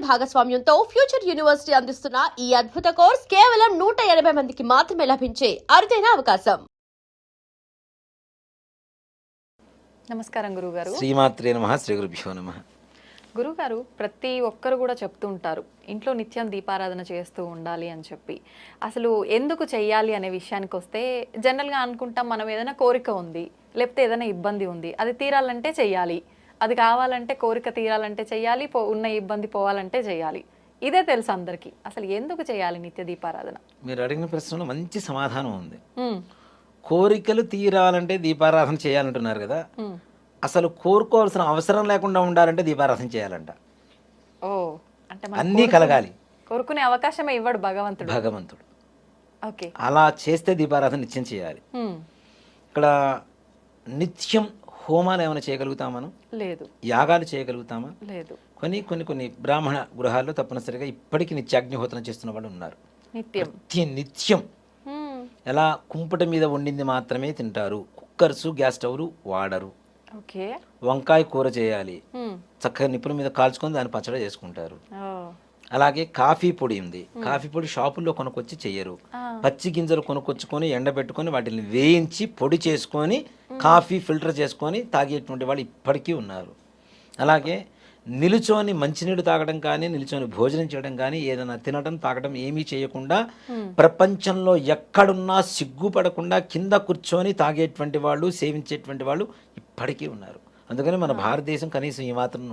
భాగస్వామ్యంతో future university అందిస్తున్న ఈ అద్భుత కోర్స్ కేవలం 180 మందికి మాత్రమే లభించే అరుదైన అవకాశం. నమస్కారం గురుగారు. శ్రీమాత్రే నమః. శ్రీ గురుభ్యో నమః. గురుగారు, ప్రతి ఒక్కరు కూడా చెప్తూ ఉంటారు ఇంట్లో నిత్యం దీపారాధన చేస్తూ ఉండాలి అని చెప్పి. అసలు ఎందుకు చెయ్యాలి అనే విషయానికి వస్తే జనరల్గా అనుకుంటాం, మనం ఏదైనా కోరిక ఉంది, లేకపోతే ఏదైనా ఇబ్బంది ఉంది, అది తీరాలంటే చెయ్యాలి, అది కావాలంటే కోరిక తీరాలంటే చెయ్యాలి, ఉన్న ఇబ్బంది పోవాలంటే చెయ్యాలి. ఇదే తెలుసు అందరికీ. అసలు ఎందుకు చేయాలి నిత్య దీపారాధన? మీరు అడిగిన ప్రశ్నలో మంచి సమాధానం ఉంది. కోరికలు తీరాలంటే దీపారాధన చేయాలంటున్నారు కదా. అసలు కోరుకోవాల్సిన అవసరం లేకుండా ఉండాలంటే దీపారాధన చేయాలంట. ఓ, అంటే అన్నీ కలగాలి. కోరుకునే అవకాశమే ఇవ్వడు భగవంతుడు. ఓకే, అలా చేస్తే దీపారాధన నిత్యం చేయాలి. ఇక్కడ నిత్యం హోమాలు ఏమైనా చేయగలుగుతామా? లేదు. యాగాలు చేయగలుగుతామా? లేదు. కొన్ని బ్రాహ్మణ గృహాల్లో తప్పనిసరిగా ఇప్పటికీ నిత్యాగ్నిహోత్రం చేస్తున్న వాళ్ళు ఉన్నారు. నిత్యం ఎలా కుంపట మీద వండింది మాత్రమే తింటారు. కుక్కర్స్, గ్యాస్ స్టవ్లు వాడరు. వంకాయ కూర చేయాలి, చక్కగా నిప్పుల మీద కాల్చుకొని దాన్ని పచ్చడి చేసుకుంటారు. అలాగే కాఫీ పొడి ఉంది, కాఫీ పొడి షాపుల్లో కొనుక్కొచ్చి చెయ్యరు. పచ్చి గింజలు కొనుక్కొచ్చుకొని ఎండబెట్టుకొని వాటిని వేయించి పొడి చేసుకొని కాఫీ ఫిల్టర్ చేసుకొని తాగేటువంటి వాళ్ళు ఇప్పటికీ ఉన్నారు. అలాగే నిలుచొని మంచినీళ్ళు తాగడం కానీ, నిలుచొని భోజనం చేయడం కానీ, ఏదైనా తినడం తాగడం ఏమీ చేయకుండా ప్రపంచంలో ఎక్కడున్నా సిగ్గుపడకుండా కింద కూర్చొని తాగేటువంటి వాళ్ళు, సేవించేటువంటి వాళ్ళు ఇప్పటికీ ఉన్నారు. అందుకని మన భారతదేశం కనీసం ఈ మాత్రం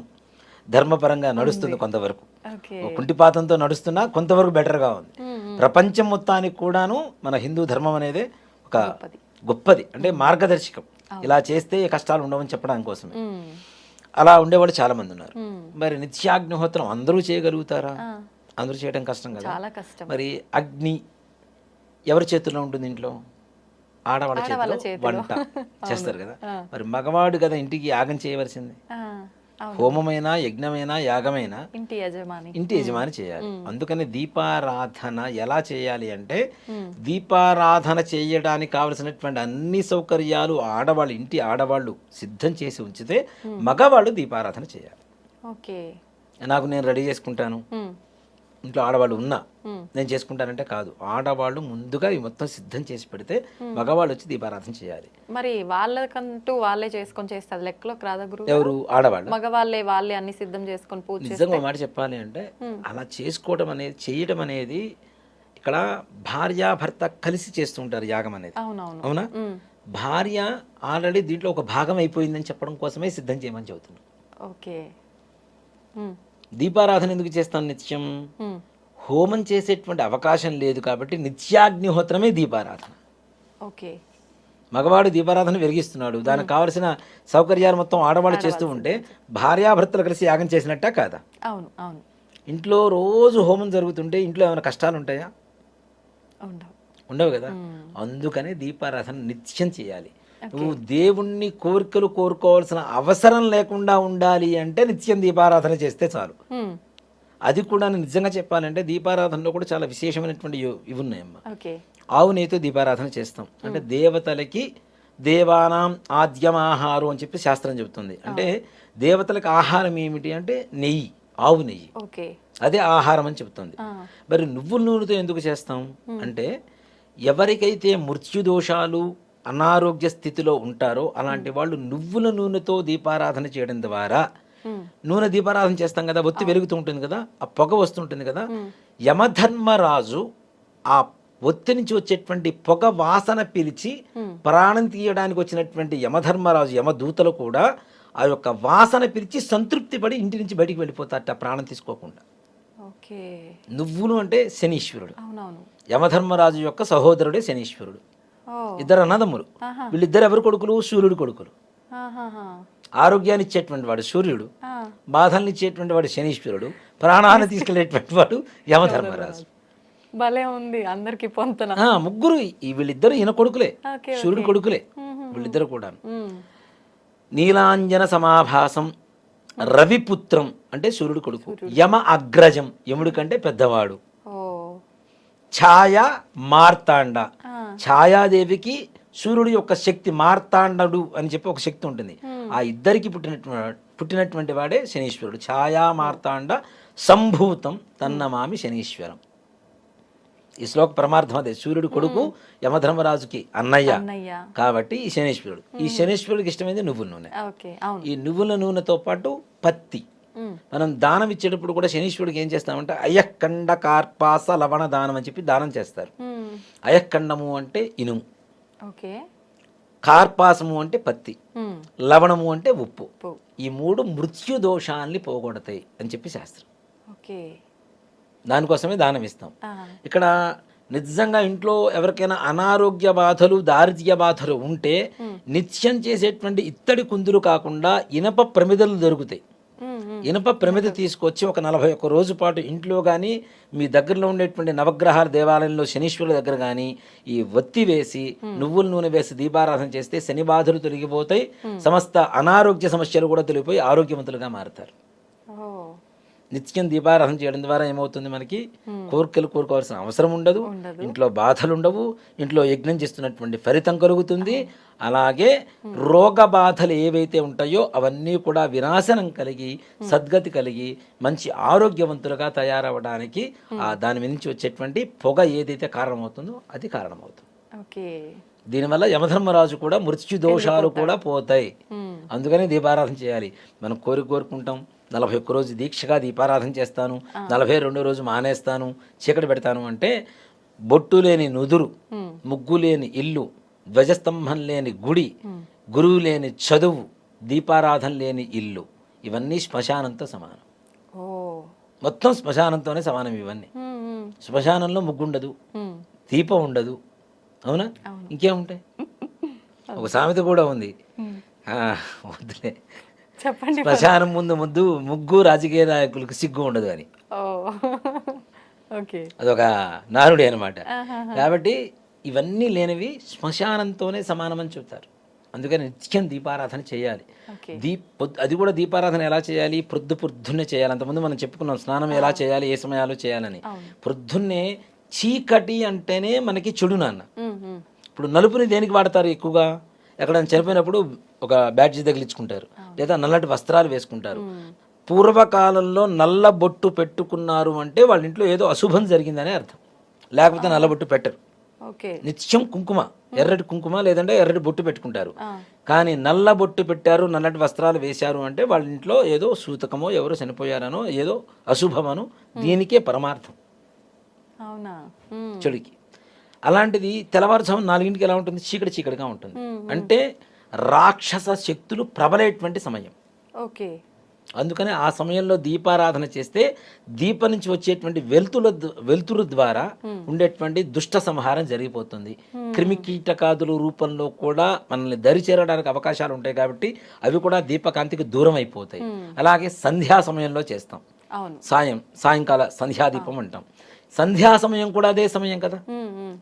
ధర్మపరంగా నడుస్తుంది. కొంతవరకు కుంటిపాతంతో నడుస్తున్నా కొంతవరకు బెటర్గా ఉంది. ప్రపంచం మొత్తానికి కూడాను మన హిందూ ధర్మం అనేది ఒక గొప్పది, అంటే మార్గదర్శకం. ఇలా చేస్తే కష్టాలు ఉండవని చెప్పడానికి కోసమే. అలా ఉండేవాళ్ళు చాలా మంది ఉన్నారు. మరి నిత్యాగ్నిహోత్రం అందరూ చేయగలుగుతారా? అందరూ చేయడం కష్టం కదా. మరి అగ్ని ఎవరి చేతుల్లో ఉంటుంది? ఇంట్లో ఆడవాళ్ళ చేతిలో వంట చేస్తారు కదా. మరి మగవాడు కదా ఇంటికి యాగం చేయవలసింది. హోమమైనా, యజ్ఞమైనా, యాగమైనా ఇంటి యజమాని చేయాలి. అందుకని దీపారాధన ఎలా చేయాలి అంటే, దీపారాధన చేయడానికి కావలసినటువంటి అన్ని సౌకర్యాలు ఇంటి ఆడవాళ్ళు సిద్ధం చేసి ఉంచితే మగవాళ్ళు దీపారాధన చేయాలి. నేను రెడీ చేసుకుంటాను, ఇంట్లో ఆడవాళ్ళు ఉన్నా నేను చేసుకుంటానంటే కాదు. ఆడవాళ్ళు ముందుగా ఈ మొత్తం సిద్ధం చేసి పెడితే మగవాళ్ళు వచ్చి దీపారాధన చేయాలి. మరి వాళ్ళకంటూ వాళ్ళే చేసుకొని చేస్తారు లెక్కలోకి రాదా గురువు? ఎవరు? ఆడవాళ్ళు. వాళ్ళే అన్ని సిద్ధం చేసుకొని పూజ. నిజంగా మాట చెప్పాలి అంటే అలా చేసుకోవడం అనేది, చేయడం అనేది ఇక్కడ భార్యాభర్త కలిసి చేస్తుంటారు యాగం అనేది. అవునా? భార్య ఆల్రెడీ దీంట్లో ఒక భాగం అయిపోయిందని చెప్పడం కోసమే సిద్ధం చేయమని చెబుతుంది. ఓకే. దీపారాధన ఎందుకు చేస్తాను నిత్యం? హోమం చేసేటువంటి అవకాశం లేదు కాబట్టి నిత్యాగ్నిహోత్రమే దీపారాధన. ఓకే. మగవాడు దీపారాధన వెలిగిస్తున్నాడు, దానికి కావలసిన సౌకర్యాలు మొత్తం ఆడవాళ్ళు చేస్తూ ఉంటే భార్యాభర్తలు కలిసి యాగం చేసినట్ట కాదా? అవును, అవును. ఇంట్లో రోజు హోమం జరుగుతుంటే ఇంట్లో ఏమైనా కష్టాలు ఉంటాయా? ఉండవు కదా. అందుకనే దీపారాధన నిత్యం చేయాలి. నువ్వు దేవుణ్ణి కోరికలు కోరుకోవాల్సిన అవసరం లేకుండా ఉండాలి అంటే నిత్యం దీపారాధన చేస్తే చాలు. అది కూడా నిజంగా చెప్పాలంటే దీపారాధనలో కూడా చాలా విశేషమైనటువంటి ఇవి ఉన్నాయమ్మా. ఆవు నెయ్యితో దీపారాధన చేస్తాం. అంటే దేవతలకి దేవానాం ఆద్యమాహారం అని చెప్పి శాస్త్రం చెబుతుంది. అంటే దేవతలకు ఆహారం ఏమిటి అంటే నెయ్యి, ఆవు నెయ్యి, అదే ఆహారం అని చెబుతుంది. మరి నువ్వుల నూనెతో ఎందుకు చేస్తాం అంటే, ఎవరికైతే మృత్యుదోషాలు, అనారోగ్య స్థితిలో ఉంటారో అలాంటి వాళ్ళు నువ్వుల నూనెతో దీపారాధన చేయడం ద్వారా, నూనె దీపారాధన చేస్తాం కదా, ఒత్తి వెలుగుతూ ఉంటుంది కదా, ఆ పొగ వస్తుంటుంది కదా, యమధర్మరాజు ఆ ఒత్తి నుంచి వచ్చేటువంటి పొగ వాసన పిలిచి ప్రాణం తీయడానికి వచ్చినటువంటి యమధర్మరాజు, యమదూతలు కూడా ఆ యొక్క వాసన పిలిచి సంతృప్తి పడి ఇంటి నుంచి బయటికి వెళ్ళిపోతారట ప్రాణం తీసుకోకుండా. నువ్వులు అంటే శనీశ్వరుడు, యమధర్మరాజు యొక్క సహోదరుడే శనీశ్వరుడు. ఇద్దరు అన్నదమ్ములు. వీళ్ళిద్దరు ఎవరు కొడుకులు? సూర్యుడు కొడుకులు. ఆరోగ్యాన్ని ఇచ్చేటువంటి వాడు సూర్యుడు, బాధల్ని ఇచ్చేటువంటి వాడు శనీశ్వరుడు, ప్రాణాన్ని తీసుకెళ్లేటువంటి వాడు యమధర్మరాజు. భలే ఉంది అందరికి పొంతన. ముగ్గురు వీళ్ళిద్దరు ఈయన కొడుకులే, సూర్యుడు కొడుకులే వీళ్ళిద్దరు కూడా. నీలాంజన సమాభాసం రవిపుత్రం అంటే సూర్యుడు కొడుకు. యమ అగ్రజం, యముడి కంటే పెద్దవాడు. ఛాయ మార్తాండ, ఛాయాదేవికి సూర్యుడి యొక్క శక్తి, మార్తాండడు అని చెప్పి ఒక శక్తి ఉంటుంది. ఆ ఇద్దరికి పుట్టినటువంటి వాడే శనీశ్వరుడు. ఛాయా మార్తాండ సంభూతం తన్నమామి శనీశ్వరం. ఈ శ్లోక పరమార్థం అదే. సూర్యుడు కొడుకు యమధర్మరాజుకి అన్నయ్య కాబట్టి ఈ శనీశ్వరుడు. ఈ శనీశ్వరుడికి ఇష్టమైంది నువ్వుల నూనె. ఈ నువ్వుల నూనెతో పాటు పత్తి. మనం దానం ఇచ్చేటప్పుడు కూడా శనీశ్వరుడికి ఏం చేస్తామంటే అయఃకండ కార్పాస లవణ దానం అని చెప్పి దానం చేస్తారు. అయఃకండము అంటే ఇనుము, కార్పాసము అంటే పత్తి, లవణము అంటే ఉప్పు. ఈ మూడు మృత్యు దోషాన్ని పోగొడతాయి అని చెప్పి శాస్త్రం. దానికోసమే దానం ఇస్తాం. ఇక్కడ నిజంగా ఇంట్లో ఎవరికైనా అనారోగ్య బాధలు, దారిద్ర్య బాధలు ఉంటే నిత్యం చేసేటువంటి ఇత్తడి కుందులు కాకుండా ఇనప ప్రమిదలు దొరుకుతాయి. ఇనప ప్రమిద తీసుకొచ్చి ఒక 41 రోజు పాటు ఇంట్లో కానీ మీ దగ్గరలో ఉండేటువంటి నవగ్రహాల దేవాలయంలో శనీశ్వరుల దగ్గర కానీ ఈ ఒత్తి వేసి నువ్వుల నూనె వేసి దీపారాధన చేస్తే శని బాధలు తొలగిపోతాయి, సమస్త అనారోగ్య సమస్యలు కూడా తొలగిపోయి ఆరోగ్యవంతులుగా మారుతారు. నిత్యం దీపారాధన చేయడం ద్వారా ఏమవుతుంది, మనకి కోరికలు కోరుకోవాల్సిన అవసరం ఉండదు, ఇంట్లో బాధలు ఉండవు, ఇంట్లో యజ్ఞం చేస్తున్నటువంటి ఫలితం కలుగుతుంది. అలాగే రోగ బాధలు ఏవైతే ఉంటాయో అవన్నీ కూడా వినాశనం కలిగి సద్గతి కలిగి మంచి ఆరోగ్యవంతులుగా తయారవడానికి దాని నుంచి వచ్చేటువంటి పొగ ఏదైతే కారణమవుతుందో అది కారణమవుతుంది. దీనివల్ల యమధర్మరాజు కూడా మృత్యు దోషాలు కూడా పోతాయి. అందుకని దీపారాధన చేయాలి. మనం కోరుకుంటాం 41 రోజు దీక్షగా దీపారాధన చేస్తాను, 42వ రోజు మానేస్తాను, చీకటి పెడతాను అంటే బొట్టు లేని నుదురు, ముగ్గు లేని ఇల్లు, ధ్వజస్తంభం లేని గుడి, గురువు లేని చదువు, దీపారాధన లేని ఇల్లు, ఇవన్నీ శ్మశానంతో సమానం. మొత్తం శ్మశానంతోనే సమానం ఇవన్నీ. శ్మశానంలో ముగ్గు ఉండదు, దీపం ఉండదు, అవునా? ఇంకేముంటాయి? ఒక సామెత కూడా ఉంది, వద్దులే, చెప్పండి. శ్మశానం ముందు ముగ్గు రాజకీయ నాయకులకు సిగ్గు ఉండదు అని. అదొక నానుడి అనమాట. కాబట్టి ఇవన్నీ లేనివి శ్మశానంతోనే సమానమని చెప్తారు. అందుకని నిత్యం దీపారాధన చేయాలి. అది కూడా దీపారాధన ఎలా చేయాలి, పొద్దున్నే చేయాలి. అంతకుముందు మనం చెప్పుకున్నాం స్నానం ఎలా చేయాలి, ఏ సమయాల్లో చేయాలని. పొద్దున్నే చీకటి అంటేనే మనకి చెడు నాన్న. ఇప్పుడు నలుపుని దేనికి వాడతారు ఎక్కువగా? ఎక్కడైనా చనిపోయినప్పుడు ఒక బ్యాడ్జీ తగిలించుకుంటారు, లేదా నల్లటి వస్త్రాలు వేసుకుంటారు. పూర్వకాలంలో నల్ల బొట్టు పెట్టుకున్నారు అంటే వాళ్ళ ఇంట్లో ఏదో అశుభం జరిగిందనే అర్థం, లేకపోతే నల్ల బొట్టు పెట్టరు. నిత్యం కుంకుమ, ఎర్రటి కుంకుమ లేదంటే ఎర్రటి బొట్టు పెట్టుకుంటారు. కానీ నల్ల బొట్టు పెట్టారు, నల్లటి వస్త్రాలు వేశారు అంటే వాళ్ళ ఇంట్లో ఏదో సూతకమో ఎవరో చనిపోయారనో ఏదో అశుభమనో దీనికే పరమార్థం చెడుకి. అలాంటిది తెల్లవారుజాము 4ంటికి ఎలా ఉంటుంది? చీకటిగా ఉంటుంది. అంటే రాక్షస శక్తులు ప్రబలేటువంటి సమయం. అందుకని ఆ సమయంలో దీపారాధన చేస్తే దీపం నుంచి వచ్చేటువంటి వెలుతురు ద్వారా ఉండేటువంటి దుష్ట సంహారం జరిగిపోతుంది. క్రిమి కీటకాదుల రూపంలో కూడా మనల్ని దరి చేరడానికి అవకాశాలు ఉంటాయి కాబట్టి అవి కూడా దీపకాంతికి దూరం అయిపోతాయి. అలాగే సంధ్యా సమయంలో చేస్తాం, సాయంకాల సంధ్యాదీపం అంటాం. సంధ్యా సమయం కూడా అదే సమయం కదా,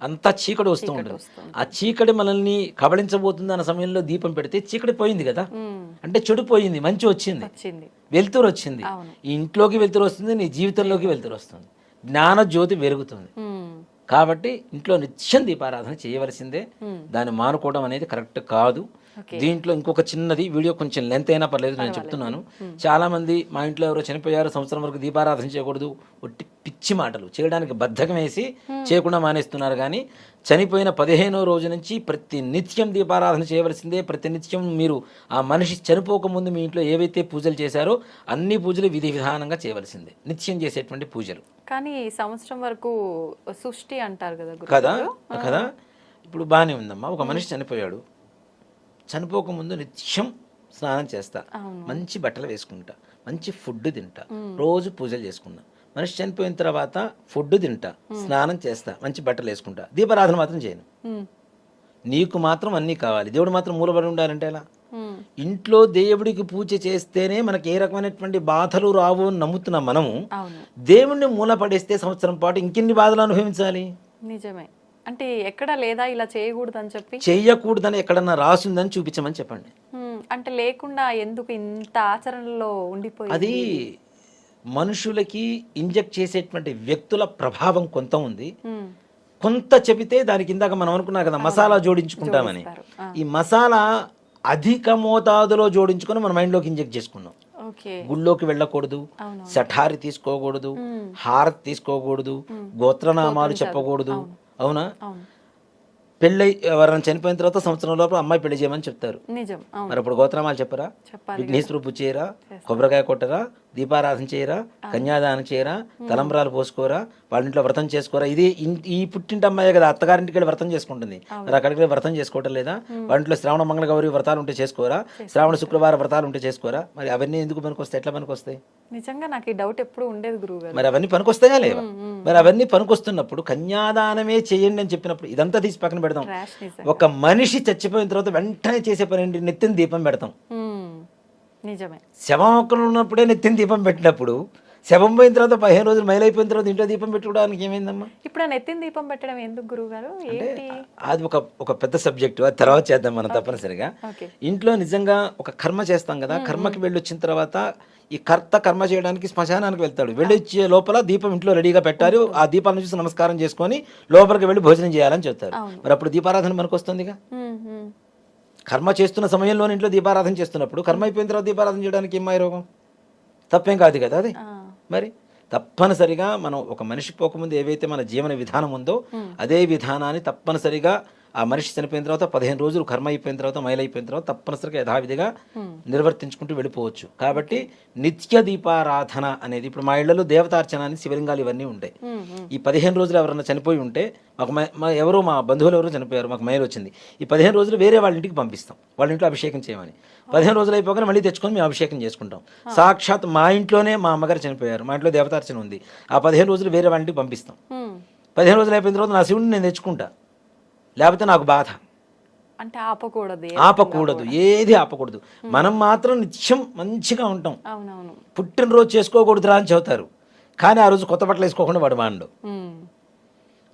అంతా చీకటి వస్తూ ఉంటుంది. ఆ చీకటి మనల్ని కబళించబోతుంది అన్న సమయంలో దీపం పెడితే చీకటి పోయింది కదా, అంటే చెడు పోయింది, మంచి వచ్చింది, వెలుతురు వచ్చింది. ఈ ఇంట్లోకి వెలుతురు వస్తుంది, నీ జీవితంలోకి వెలుతురు వస్తుంది, జ్ఞాన జ్యోతి వెలుగుతుంది. కాబట్టి ఇంట్లో నిత్యం దీపారాధన చేయవలసిందే. దాన్ని మానుకోవడం అనేది కరెక్ట్ కాదు. దీంట్లో ఇంకొక చిన్నది, వీడియో కొంచెం లెంత్ అయినా పర్లేదు, నేను చెప్తున్నాను. చాలా మంది మా ఇంట్లో ఎవరో చనిపోయారు, సంవత్సరం వరకు దీపారాధన చేయకూడదు, ఒట్టి పిచ్చి మాటలు చేయడానికి బద్ధకం వేసి చేయకుండా మానేస్తున్నారు. కానీ చనిపోయిన 15వ రోజు నుంచి ప్రతి నిత్యం దీపారాధన చేయవలసిందే. ప్రతి నిత్యం మీరు ఆ మనిషి చనిపోకముందు మీ ఇంట్లో ఏవైతే పూజలు చేశారో అన్ని పూజలు విధి విధానంగా చేయవలసిందే, నిత్యం చేసేటువంటి పూజలు. కానీ సంవత్సరం వరకు సృష్టి అంటారు కదా. ఇప్పుడు బాగానే ఉందమ్మా, ఒక మనిషి చనిపోయాడు, చనిపోకముందు నిత్యం స్నానం చేస్తా, మంచి బట్టలు వేసుకుంటా, మంచి ఫుడ్ తింటా, రోజు పూజలు చేసుకున్నా. మనిషి చనిపోయిన తర్వాత ఫుడ్ తింటా, స్నానం చేస్తా, మంచి బట్టలు వేసుకుంటా, దీపారాధన మాత్రం చేయను. నీకు మాత్రం అన్నీ కావాలి, దేవుడు మాత్రం మూలబడి ఉండాలంటే ఎలా? ఇంట్లో దేవుడికి పూజ చేస్తేనే మనకి ఏ రకమైనటువంటి బాధలు రావు అని నమ్ముతున్నాం మనము. దేవుణ్ణి మూల పడేస్తే సంవత్సరం పాటు ఇంకెన్ని బాధలు అనుభవించాలి? నిజమే. అంటే ఎక్కడ లేదా ఇలా చేయకూడదని చెప్పి, చెయ్యకూడదని ఎక్కడన్నా రాసిందని చూపించమని చెప్పండి. అంటే లేకుండా ఎందుకు ఇంత ఆచరణలో ఉండిపోయి? అది మనుషులకి ఇంజెక్ట్ చేసేటువంటి వ్యక్తుల ప్రభావం కొంత ఉంది. కొంత చెబితే దానికి ఇందాక మనం అనుకున్నాం కదా మసాలా జోడించుకుంటామని, ఈ మసాలా అధిక మోతాదులో జోడించుకొని మన మైండ్లోకి ఇంజెక్ట్ చేసుకున్నాం. ఓకే. గుళ్ళోకి వెళ్ళకూడదు, సఠారి తీసుకోకూడదు, హారతి తీసుకోకూడదు, గోత్రనామాలు చెప్పకూడదు. అవునా? పెళ్ళై ఎవరైనా చనిపోయిన తర్వాత సంవత్సరం లోపల అమ్మాయి పెళ్లి చేయమని చెప్తారు. నిజం. మరి అప్పుడు గోత్రనామాలు చెప్పరా? విఘ్నేశ్వరు పూజ చేయరా? కొబ్బరికాయ కొట్టరా? దీపారాధన చేయరా? కన్యాదానం చేయరా? తలంబ్రాలు పోసుకోరా? వాళ్ళ ఇంట్లో వ్రతం చేసుకోరా? ఇది ఈ పుట్టింటి అమ్మాయి కదా అత్తగారింటికి వెళ్ళి వ్రతం చేసుకుంటుంది. మరి అక్కడికి వెళ్ళి వ్రతం చేసుకోవటం లేదా? వాళ్ళ ఇంట్లో శ్రావణ మంగళ గౌరి వ్రతాలు ఉంటే చేసుకోరా? శ్రావణ శుక్రవారం వ్రతాలు ఉంటే చేసుకోరా? మరి అవన్నీ ఎందుకు పనికొస్తాయి? ఎట్లా పనికొస్తాయి? నిజంగా నాకు ఈ డౌట్ ఎప్పుడు ఉండేది గురువు. మరి అవన్నీ పనికొస్తాయా లేవా? మరి అవన్నీ పనికొస్తున్నప్పుడు కన్యాదానమే చేయండి అని చెప్పినప్పుడు ఇదంతా తీసి పక్కన పెడదాం. ఒక మనిషి చచ్చిపోయిన తర్వాత వెంటనే చేసే పని ఏంటి? నెత్తిన దీపం పెడతాం. నిజమే. శవం ఒక్కరు ఉన్నప్పుడే నెత్తిన దీపం పెట్టినప్పుడు శవం పోయిన తర్వాత 15 రోజులు మైలైపోయిన తర్వాత ఇంట్లో దీపం పెట్టుకోవడానికి ఏమైందమ్మా? ఇప్పుడు నెత్తిన దీపం పెట్టడం ఎందుకు గురువు గారు? అది ఒక పెద్ద సబ్జెక్టు, అది తర్వాత చేద్దాం మనం తప్పనిసరిగా. ఇంట్లో నిజంగా ఒక కర్మ చేస్తాం కదా, కర్మకి వెళ్ళి వచ్చిన తర్వాత ఈ కర్మ చేయడానికి శ్మశానానికి వెళ్తాడు. వెళ్ళొచ్చే లోపల దీపం ఇంట్లో రెడీగా పెట్టారు, ఆ దీపాలను చూసి నమస్కారం చేసుకొని లోపలికి వెళ్ళి భోజనం చేయాలని చెప్తారు. మరి అప్పుడు దీపారాధన మనకు వస్తుందిగా. కర్మ చేస్తున్న సమయంలో ఇంట్లో దీపారాధన చేస్తున్నప్పుడు కర్మ అయిపోయిన తర్వాత దీపారాధన చేయడానికి ఏమాయి రోగం? తప్పేం కాదు కదా అది. మరి తప్పనిసరిగా మనం ఒక మనిషి పోకముందు ఏవైతే మన జీవన విధానం ఉందో అదే విధానాన్ని తప్పనిసరిగా ఆ మనిషి చనిపోయిన తర్వాత 15 రోజులు కర్మ అయిపోయిన తర్వాత మైలైపోయిన తర్వాత తప్పనిసరిగా యథావిధిగా నిర్వర్తించుకుంటూ వెళ్ళిపోవచ్చు. కాబట్టి నిత్య దీపారాధన అనేది ఇప్పుడు మా ఇళ్లలో దేవతార్చన అని శివలింగాలు ఇవన్నీ ఉంటాయి. ఈ 15 రోజులు ఎవరన్నా చనిపోయి ఉంటే ఎవరో మా బంధువులు ఎవరో చనిపోయారు, మాకు మైలు వచ్చింది, ఈ 15 రోజులు వేరే వాళ్ళ ఇంటికి పంపిస్తాం, వాళ్ళ ఇంట్లో అభిషేకం చేయమని. 15 రోజులు అయిపోగానే మళ్ళీ తెచ్చుకొని మేము అభిషేకం చేసుకుంటాం. సాక్షాత్ మా ఇంట్లోనే మా అమ్మగారు చనిపోయారు, మా ఇంట్లో దేవతార్చన ఉంది, ఆ 15 రోజులు వేరే వాళ్ళ ఇంటికి పంపిస్తాం. 15 రోజులు అయిపోయిన తర్వాత నా శివుడిని నేను తెచ్చుకుంటా, లేకపోతే నాకు బాధ. అంటే ఆపకూడదు, ఏది ఆపకూడదు. మనం మాత్రం నిత్యం మంచిగా ఉంటాం. పుట్టినరోజు చేసుకోకూడదురా అని చెబుతారు, కానీ ఆ రోజు కొత్త బట్టలు వేసుకోకుండా వాడు వాడు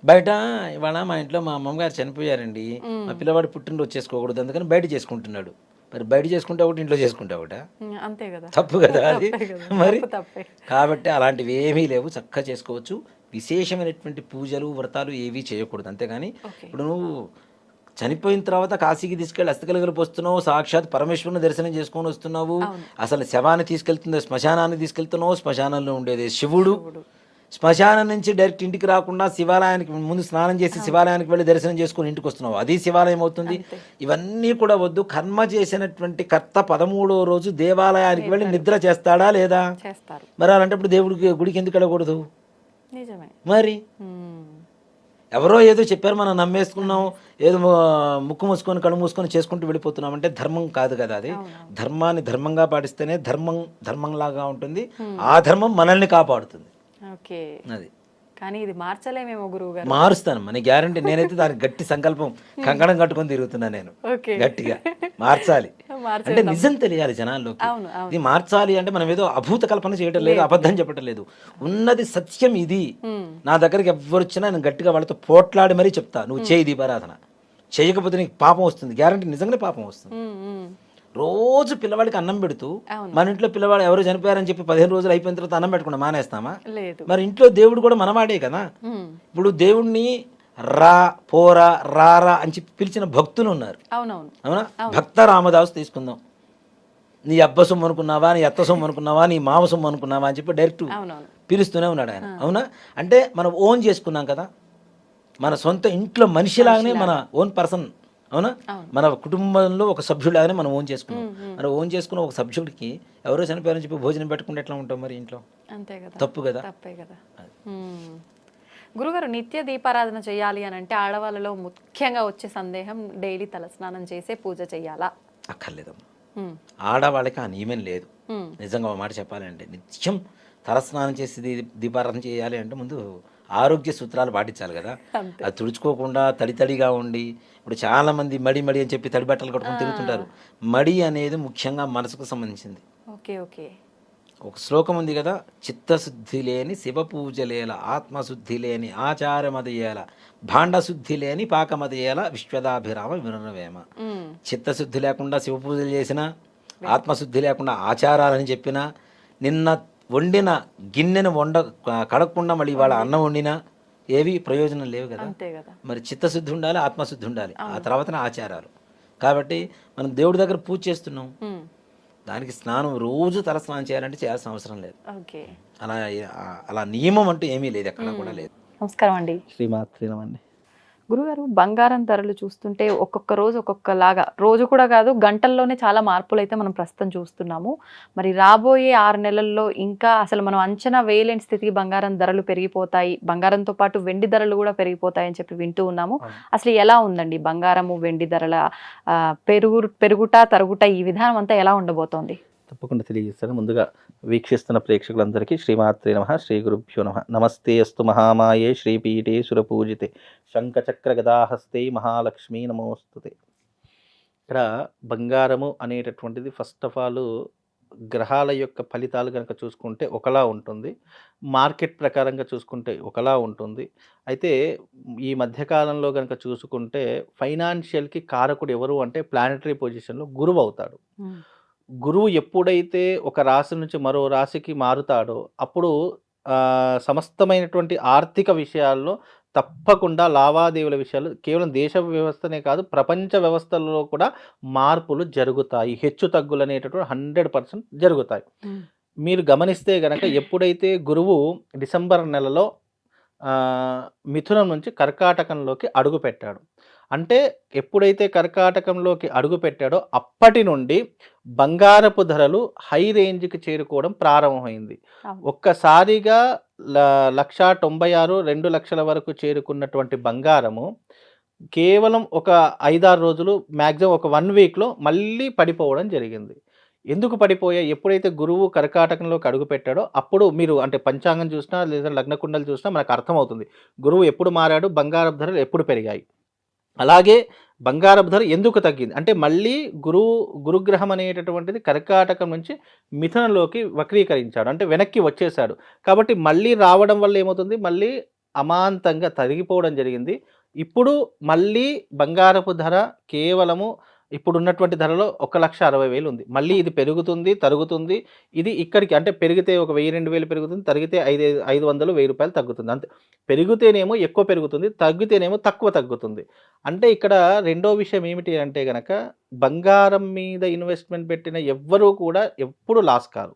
బయట. ఇవాళ మా ఇంట్లో మా అమ్మగారు చనిపోయారండి, మా పిల్లవాడు పుట్టినరోజు చేసుకోకూడదు అందుకని బయట చేసుకుంటున్నాడు. మరి బయట చేసుకుంటే ఒకటి, ఇంట్లో చేసుకుంటే ఒకట, అంతే కదా, తప్పు కదా అది. మరి కాబట్టి అలాంటివి ఏమీ లేవు, చక్కగా చేసుకోవచ్చు. విశేషమైనటువంటి పూజలు వ్రతాలు ఏవీ చేయకూడదు. అంతేగాని ఇప్పుడు నువ్వు చనిపోయిన తర్వాత కాశీకి తీసుకెళ్ళి అస్థికలుగలు పోస్తున్నావు, సాక్షాత్ పరమేశ్వరుని దర్శనం చేసుకొని వస్తున్నావు. అసలు శవాన్ని తీసుకెళ్తుందో శ్మశానాన్ని తీసుకెళ్తున్నావు, శ్మశానంలో ఉండేది శివుడు. శ్మశానం నుంచి డైరెక్ట్ ఇంటికి రాకుండా శివాలయానికి ముందు స్నానం చేసి శివాలయానికి వెళ్ళి దర్శనం చేసుకుని ఇంటికి వస్తున్నావు, అది శివాలయం అవుతుంది. ఇవన్నీ కూడా వద్దు. కర్మ చేసినటువంటి కర్త 13వ రోజు దేవాలయానికి వెళ్ళి నిద్ర చేస్తాడా లేదా? మరి అలాంటప్పుడు దేవుడికి గుడికి ఎందుకు వెళ్ళకూడదు? మరి ఎవరో ఏదో చెప్పారు మనం నమ్మేసుకున్నాం, ఏదో ముక్కు మూసుకొని కళ్ళు మూసుకొని చేసుకుంటూ వెళ్ళిపోతున్నాం అంటే ధర్మం కాదు కదా అది. ధర్మాన్ని ధర్మంగా పాటిస్తేనే ధర్మంలాగా ఉంటుంది, ఆ ధర్మం మనల్ని కాపాడుతుంది. అది కానీ ఇది మార్చలేమేమో గురువు గారు. మారుస్తాను మన గ్యారంటీ. నేనైతే దానికి గట్టి సంకల్పం కంకణం కట్టుకొని తిరుగుతున్నా నేను, గట్టిగా మార్చాలి అంటే నిజం తెలియాలి జనాల్లోకి. ఇది మార్చాలి అంటే మనం ఏదో అభూత కల్పన చేయటం లేదు, అబద్ధం చెప్పటం లేదు, ఉన్నది సత్యం ఇది. నా దగ్గరికి ఎవరు వచ్చినా నేను గట్టిగా వాళ్ళతో పోట్లాడి మరీ చెప్తా, నువ్వు చేయి దీపారాధన, చేయకపోతే నీకు పాపం వస్తుంది, గ్యారంటీ నిజంగానే పాపం వస్తుంది. రోజు పిల్లవాడికి అన్నం పెడుతూ మన ఇంట్లో పిల్లవాడు ఎవరు చనిపోయారని చెప్పి 15 రోజులు అయిపోయిన తర్వాత అన్నం పెట్టకుండా మానేస్తామా? మరి ఇంట్లో దేవుడు కూడా మనవాడే కదా. ఇప్పుడు దేవుణ్ణి రా పోరా రారా అని చెప్పి పిలిచిన భక్తులు ఉన్నారు, అవునా? భక్త రామదాసు తీసుకుందాం. నీ అబ్బ సొమ్ము అనుకున్నావా, నీ అత్త సొమ్ము అనుకున్నావా, నీ మామ సొమ్ము అనుకున్నావా అని చెప్పి డైరెక్ట్ పిలుస్తూనే ఉన్నాడు ఆయన, అవునా? అంటే మనం ఓన్ చేసుకున్నాం కదా, మన సొంత ఇంట్లో మనిషిలాగానే, మన ఓన్ పర్సన్, అవునా? మన కుటుంబంలో ఒక సభ్యులాగానే మనం ఓన్ చేసుకున్నాం. మనం ఓన్ చేసుకున్న ఒక సభ్యుడికి ఎవరో చనిపోయారని చెప్పి భోజనం పెట్టుకుంటే ఎట్లా ఉంటాం మరి ఇంట్లో? అంతే కదా, తప్పు కదా. గురుగారు, నిత్య దీపారాధన చేయాలి అని అంటే ఆడవాళ్ళలో ముఖ్యంగా వచ్చే సందేహం, డైలీ తలస్నానం చేసే పూజ చేయాలా? అక్కర్లేదమ్మా, ఆడవాళ్ళకి ఆ నియమం లేదు. నిజంగా ఒక మాట చెప్పాలంటే నిత్యం తలస్నానం చేసి దీపారాధన చేయాలి అంటే ముందు ఆరోగ్య సూత్రాలు పాటించాలి కదా. అది తుడుచుకోకుండా తడితడిగా ఉండి, ఇప్పుడు చాలా మంది మడి అని చెప్పి తడి బట్టలు కట్టుకొని తిరుగుతుంటారు. మడి అనేది ముఖ్యంగా మనసుకు సంబంధించింది. ఒక శ్లోకం ఉంది కదా, చిత్తశుద్ధి లేని శివ పూజలేల, ఆత్మశుద్ధి లేని ఆచారమదయేల, భాండశుద్ధి లేని పాకమదయేల, విశ్వదాభిరామ వినురవేమ. చిత్తశుద్ధి లేకుండా శివ పూజలు చేసినా, ఆత్మశుద్ధి లేకుండా ఆచారాలని చెప్పినా, నిన్న వండిన గిన్నెను కడగకుండా మళ్ళీ ఇవాళ అన్నం వండినా ఏవి ప్రయోజనం లేవు కదా. మరి చిత్తశుద్ధి ఉండాలి, ఆత్మశుద్ధి ఉండాలి, ఆ తర్వాతనే ఆచారాలు. కాబట్టి మనం దేవుడి దగ్గర పూజ చేస్తున్నాం, దానికి స్నానం రోజు తల స్నానం చేయాలంటే చేయాల్సిన అవసరం లేదు. ఓకే. అలా అలా నియమం అంటూ ఏమీ లేదు, ఎక్కడ కూడా లేదు. నమస్కారం అండి. శ్రీమాత్రేనమండి. గురుగారు, బంగారం ధరలు చూస్తుంటే ఒక్కొక్క రోజు ఒక్కొక్కలాగా, రోజు కూడా కాదు గంటల్లోనే చాలా మార్పులు అయితే మనం ప్రస్తుతం చూస్తున్నాము. మరి రాబోయే 6 నెలల్లో ఇంకా అసలు మనం అంచనా వేయలేని స్థితికి బంగారం ధరలు పెరిగిపోతాయి, బంగారంతో పాటు వెండి ధరలు కూడా పెరిగిపోతాయి అని చెప్పి వింటూ ఉన్నాము. అసలు ఎలా ఉందండి బంగారము వెండి ధరల పెరుగుట తరుగుట ఈ విధానం అంతా ఎలా ఉండబోతోంది? తప్పకుండా తెలియజేస్తాను. ముందుగా వీక్షిస్తున్న ప్రేక్షకులందరికీ శ్రీమాత్రే నమః, శ్రీ గురుభ్యో నమః. నమస్తే అస్తు మహామాయే శ్రీపీఠే సురపూజితే శంఖచక్ర గదాహస్తే మహాలక్ష్మీ నమోస్తుతే. ఇక్కడ బంగారము అనేటటువంటిది ఫస్ట్ ఆఫ్ ఆల్ గ్రహాల యొక్క ఫలితాలు కనుక చూసుకుంటే ఒకలా ఉంటుంది, మార్కెట్ ప్రకారంగా చూసుకుంటే ఒకలా ఉంటుంది. అయితే ఈ మధ్యకాలంలో కనుక చూసుకుంటే ఫైనాన్షియల్కి కారకుడు ఎవరు అంటే ప్లానటరీ పొజిషన్లో గురువు అవుతాడు. గురువు ఎప్పుడైతే ఒక రాశి నుంచి మరో రాశికి మారుతాడో అప్పుడు సమస్తమైనటువంటి ఆర్థిక విషయాల్లో తప్పకుండా లావాదేవీల విషయాలు కేవలం దేశ వ్యవస్థనే కాదు ప్రపంచ వ్యవస్థల్లో కూడా మార్పులు జరుగుతాయి. హెచ్చు తగ్గులు అనేటటువంటి 100% జరుగుతాయి. మీరు గమనిస్తే గనక ఎప్పుడైతే గురువు డిసెంబర్ నెలలో మిథునం నుంచి కర్కాటకంలోకి అడుగు పెట్టాడు, అంటే ఎప్పుడైతే కర్కాటకంలోకి అడుగు పెట్టాడో అప్పటి నుండి బంగారపు ధరలు హై రేంజ్కి చేరుకోవడం ప్రారంభమైంది. ఒక్కసారిగా 1,96,000 2 లక్షల వరకు చేరుకున్నటువంటి బంగారము కేవలం ఒక 5-6 రోజులు, మ్యాక్సిమం ఒక 1 వీక్లో మళ్ళీ పడిపోవడం జరిగింది. ఎందుకు పడిపోయాయి? ఎప్పుడైతే గురువు కర్కాటకంలోకి అడుగు పెట్టాడో అప్పుడు మీరు అంటే పంచాంగం చూసినా లేదా లగ్న కుండలు చూసినా మనకు అర్థమవుతుంది గురువు ఎప్పుడు మారాడు, బంగారపు ధరలు ఎప్పుడు పెరిగాయి. అలాగే బంగారపు ధర ఎందుకు తగ్గింది అంటే మళ్ళీ గురుగ్రహం అనేటటువంటిది కర్కాటకం నుంచి మిథునంలోకి వక్రీకరించాడు, అంటే వెనక్కి వచ్చేసాడు. కాబట్టి మళ్ళీ రావడం వల్ల ఏమవుతుంది, మళ్ళీ అమాంతంగా తరిగిపోవడం జరిగింది. ఇప్పుడు మళ్ళీ బంగారపు ధర కేవలము ఇప్పుడు ఉన్నటువంటి ధరలో 1,60,000 ఉంది. మళ్ళీ ఇది పెరుగుతుంది తరుగుతుంది. ఇది ఇక్కడికి అంటే పెరిగితే ఒక 1,000-2,000 పెరుగుతుంది, తరిగితే 500-1,000 రూపాయలు తగ్గుతుంది. అంతే. పెరిగితేనేమో ఎక్కువ పెరుగుతుంది, తగ్గితేనేమో తక్కువ తగ్గుతుంది. అంటే ఇక్కడ రెండో విషయం ఏమిటి అంటే గనక బంగారం మీద ఇన్వెస్ట్మెంట్ పెట్టిన ఎవ్వరూ కూడా ఎప్పుడు లాస్ కారు.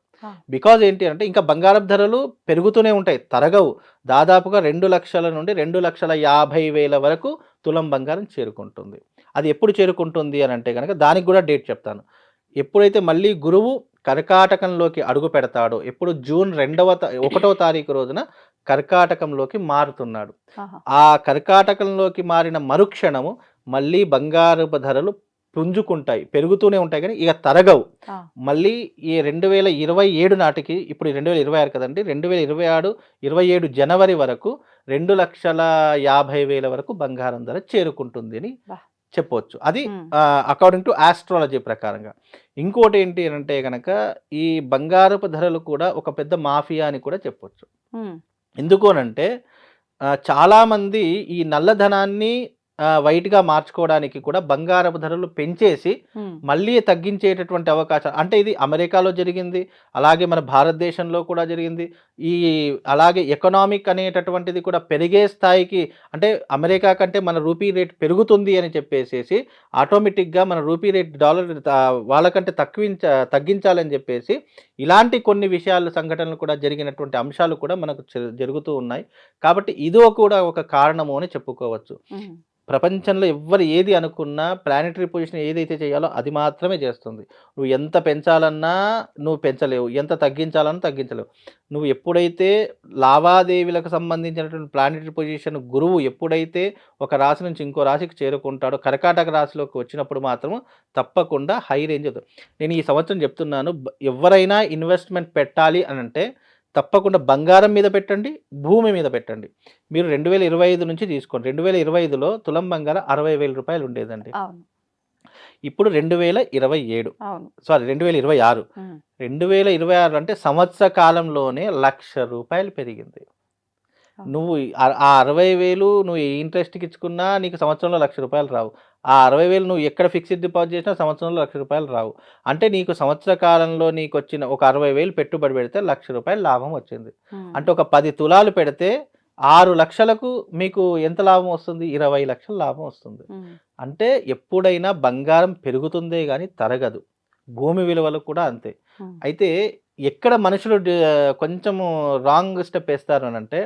బికాజ్ ఏంటి అంటే ఇంకా బంగారం ధరలు పెరుగుతూనే ఉంటాయి, తరగవు. దాదాపుగా 2 లక్షల నుండి 2,50,000 వరకు తులం బంగారం చేరుకుంటుంది. అది ఎప్పుడు చేరుకుంటుంది అని అంటే కనుక దానికి కూడా డేట్ చెప్తాను. ఎప్పుడైతే మళ్ళీ గురువు కర్కాటకంలోకి అడుగు పెడతాడో, ఎప్పుడు జూన్ 1వ తారీఖు రోజున కర్కాటకంలోకి మారుతున్నాడు. ఆ కర్కాటకంలోకి మారిన మరుక్షణము మళ్ళీ బంగారపు ధరలు పుంజుకుంటాయి, పెరుగుతూనే ఉంటాయి, కానీ ఇక తరగవు. మళ్ళీ ఈ 2027 నాటికి, ఇప్పుడు 2026 కదండి, 2027 జనవరి వరకు 2,50,000 వరకు బంగారం ధర చేరుకుంటుంది అని చెప్పవచ్చు. అది అకార్డింగ్ టు ఆస్ట్రాలజీ ప్రకారంగా. ఇంకోటి ఏంటి అంటే కనుక ఈ బంగారపు ధరలు కూడా ఒక పెద్ద మాఫియా అని కూడా చెప్పొచ్చు. ఎందుకు అనంటే చాలామంది ఈ నల్లధనాన్ని వైట్గా మార్చుకోవడానికి కూడా బంగారపు ధరలు పెంచేసి మళ్ళీ తగ్గించేటటువంటి అవకాశం, అంటే ఇది అమెరికాలో జరిగింది, అలాగే మన భారతదేశంలో కూడా జరిగింది. అలాగే ఎకనామిక్ అనేటటువంటిది కూడా పెరిగే స్థాయికి, అంటే అమెరికా కంటే మన రూపీ రేట్ పెరుగుతుంది అని చెప్పేసి ఆటోమేటిక్గా మన రూపీ రేట్ డాలర్ వాళ్ళకంటే తగ్గించాలని చెప్పేసి ఇలాంటి కొన్ని విషయాలు సంఘటనలు కూడా జరిగినటువంటి అంశాలు కూడా మనకు జరుగుతూ ఉన్నాయి. కాబట్టి ఇది కూడా ఒక కారణము అని చెప్పుకోవచ్చు. ప్రపంచంలో ఎవ్వరు ఏది అనుకున్నా ప్లానెటరీ పొజిషన్ ఏదైతే చేయాలో అది మాత్రమే చేస్తుంది. నువ్వు ఎంత పెంచాలన్నా నువ్వు పెంచలేవు, ఎంత తగ్గించాలన్నా తగ్గించలేవు. నువ్వు ఎప్పుడైతే లావాదేవీలకు సంబంధించినటువంటి ప్లానెటరీ పొజిషన్ గురువు ఎప్పుడైతే ఒక రాశి నుంచి ఇంకో రాశికి చేరుకుంటాడో, కర్కాటక రాశిలోకి వచ్చినప్పుడు మాత్రం తప్పకుండా హై రేంజ్ అవుతుంది. నేను ఈ సంవత్సరం చెప్తున్నాను, ఎవరైనా ఇన్వెస్ట్మెంట్ పెట్టాలి అని అంటే తప్పకుండా బంగారం మీద పెట్టండి, భూమి మీద పెట్టండి. మీరు 2025 నుంచి తీసుకోండి. 2025లో తులం బంగారం 60,000 రూపాయలు ఉండేదండి. ఇప్పుడు 2026, సారీ 2026. 2026 అంటే సంవత్సర కాలంలోనే 1,00,000 రూపాయలు పెరిగింది. నువ్వు ఆ 60,000 నువ్వు ఇంట్రెస్ట్కి ఇచ్చుకున్నా నీకు సంవత్సరంలో 1,00,000 రూపాయలు రావు. ఆ 60,000 నువ్వు ఎక్కడ ఫిక్స్డ్ డిపాజిట్ చేసినా సంవత్సరంలో 1,00,000 రూపాయలు రావు. అంటే నీకు సంవత్సర కాలంలో నీకు వచ్చిన ఒక 60,000 పెట్టుబడి పెడితే 1,00,000 రూపాయలు లాభం వచ్చింది. అంటే ఒక 10 తులాలు పెడితే 6 లక్షలకు మీకు ఎంత లాభం వస్తుంది? 20 లక్షల లాభం వస్తుంది. అంటే ఎప్పుడైనా బంగారం పెరుగుతుందే కానీ తరగదు. భూమి విలువలు కూడా అంతే. ఉమ్, అయితే ఎక్కడ మనుషులు కొంచెము రాంగ్ స్టెప్ వేస్తారు అని అంటే,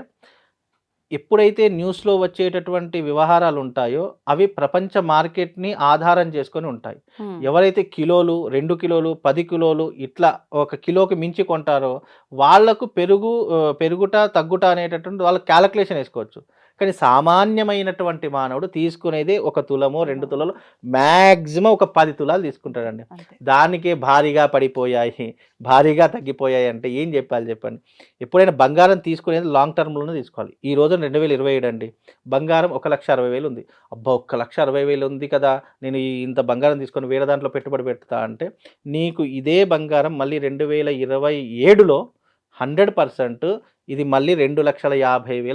ఎప్పుడైతే న్యూస్‌లో వచ్చేటటువంటి వ్యవహారాలు ఉంటాయో, అవి ప్రపంచ మార్కెట్‌ని ఆధారం చేసుకొని ఉంటాయి. ఉమ్, ఎవరైతే కిలోలు, 2 కిలోలు, 10 కిలోలు ఇట్లా ఒక కిలోకి మించి కొంటారో, వాళ్ళకు పెరుగుట, తగ్గుట అనేటటువంటి వాళ్ళు కాలిక్యులేషన్ ఏసుకోవచ్చు. కానీ సామాన్యమైనటువంటి మానవుడు తీసుకునేది 1 తులమో, 2 తులాలు, మాక్సిమం ఒక 10 తులాలు తీసుకుంటాడండి. అంతే. దానికే భారీగా పడిపోయాయి, భారీగా తగ్గిపోయాయి అంటే ఏం చెప్పాలి చెప్పండి? ఎప్పుడైనా బంగారం తీసుకునేది లాంగ్ టర్మ్‌లోనే తీసుకోవాలి. ఈ రోజున 2027 అండి. బంగారం 1,60,000 ఉంది. అబ్బా! 1,60,000 ఉంది కదా! నేను ఇంత బంగారం తీసుకొని వేరే దాంట్లో పెట్టుబడి పెడతా అంటే, నీకు ఇదే బంగారం మళ్ళీ 2027లో 100% ఇది మళ్ళీ 2,50,000